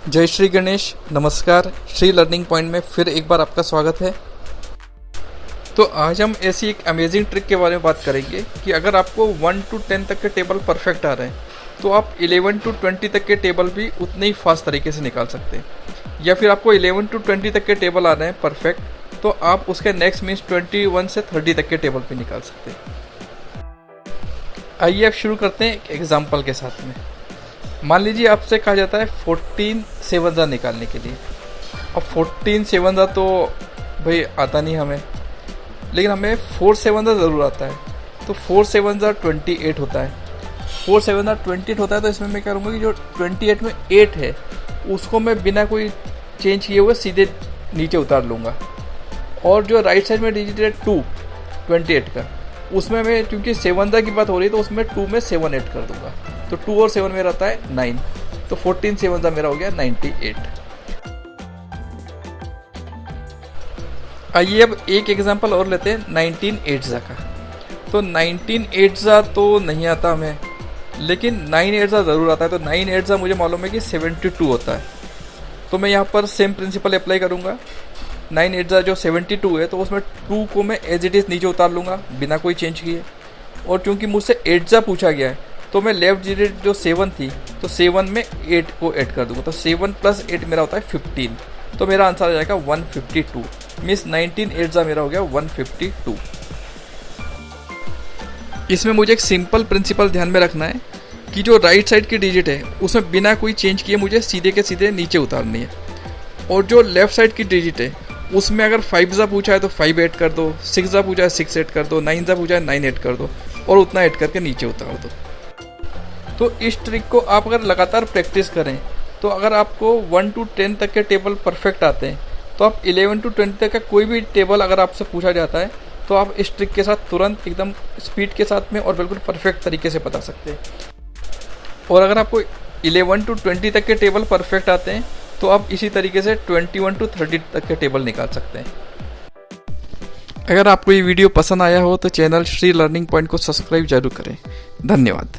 जय श्री गणेश। नमस्कार। Shri learning point में फिर एक बार आपका स्वागत है। तो आज हम ऐसी एक अमेजिंग ट्रिक के बारे में बात करेंगे कि अगर आपको 1 to 10 तक के टेबल परफेक्ट आ रहे हैं तो आप 11 to 20 तक के टेबल भी उतने ही फास्ट तरीके से निकाल सकते हैं। या फिर आपको 11 to 20 तक के टेबल आ रहे हैं परफेक्ट, तो आप उसके नेक्स्ट मीन्स 21 से 30 तक के टेबल भी निकाल सकते हैं। आइए अब शुरू करते हैं एक एग्जाम्पल के साथ में। मान लीजिए आपसे कहा जाता है 14 7 निकालने के लिए। अब 14 7 तो भाई आता नहीं हमें, लेकिन हमें 4 7 ज़रूर आता है। तो 4 7 28 होता है। 4 7 28 होता है, तो इसमें मैं क्या करूँगा कि जो 28 में 8 है उसको मैं बिना कोई चेंज किए हुए सीधे नीचे उतार लूँगा। और जो राइट साइड में डिजिट है 2 28 का, उसमें मैं क्योंकि 7 की बात हो रही है तो उसमें 2 में 7 ऐड कर दूंगा। तो 2 और 7 मेरा आता है 9। तो 14 7 मेरा हो गया 98। आइए अब एक एग्जांपल और लेते हैं 19 8 का। तो 19 8 तो नहीं आता हमें, लेकिन 9 8 ज़रूर आता है। तो 9 8 मुझे मालूम है कि 72 होता है। तो मैं यहाँ पर सेम प्रिंसिपल अप्लाई करूँगा। 9 8 जो 72 है तो उसमें 2 को मैं एज इट इज़ नीचे उतार लूँगा बिना कोई चेंज किए। और क्योंकि मुझसे 8 पूछा गया है तो मैं लेफ्ट डिजिट जो 7 थी तो 7 में 8 को ऐड कर दूँगा। तो 7 + 8 मेरा होता है 15। तो मेरा आंसर आ जाएगा 152। मीन्स 19 8 मेरा हो गया 152। इसमें मुझे एक सिंपल प्रिंसिपल ध्यान में रखना है कि जो राइट साइड की डिजिट है उसमें बिना कोई चेंज किए मुझे सीधे के सीधे नीचे उतारनी है। और जो लेफ्ट साइड की डिजिट है उसमें अगर 5 पूछा है तो 5 ऐड कर दो, 6 पूछा है 6 ऐड कर दो, 9 पूछा है 9 ऐड कर दो और उतना ऐड करके नीचे उतार दो। तो इस ट्रिक को आप अगर लगातार प्रैक्टिस करें तो अगर आपको 1 to 10 तक के टेबल परफेक्ट आते हैं तो आप 11 to 20 तक का कोई भी टेबल अगर आपसे पूछा जाता है तो आप इस ट्रिक के साथ तुरंत एकदम स्पीड के साथ में और बिल्कुल परफेक्ट तरीके से बता सकते हैं। और अगर आपको 11 to 20 तक के टेबल परफेक्ट आते हैं तो आप इसी तरीके से 21 to 30 तक के टेबल निकाल सकते हैं। अगर आपको ये वीडियो पसंद आया हो तो चैनल श्री लर्निंग पॉइंट को सब्सक्राइब जरूर करें। धन्यवाद।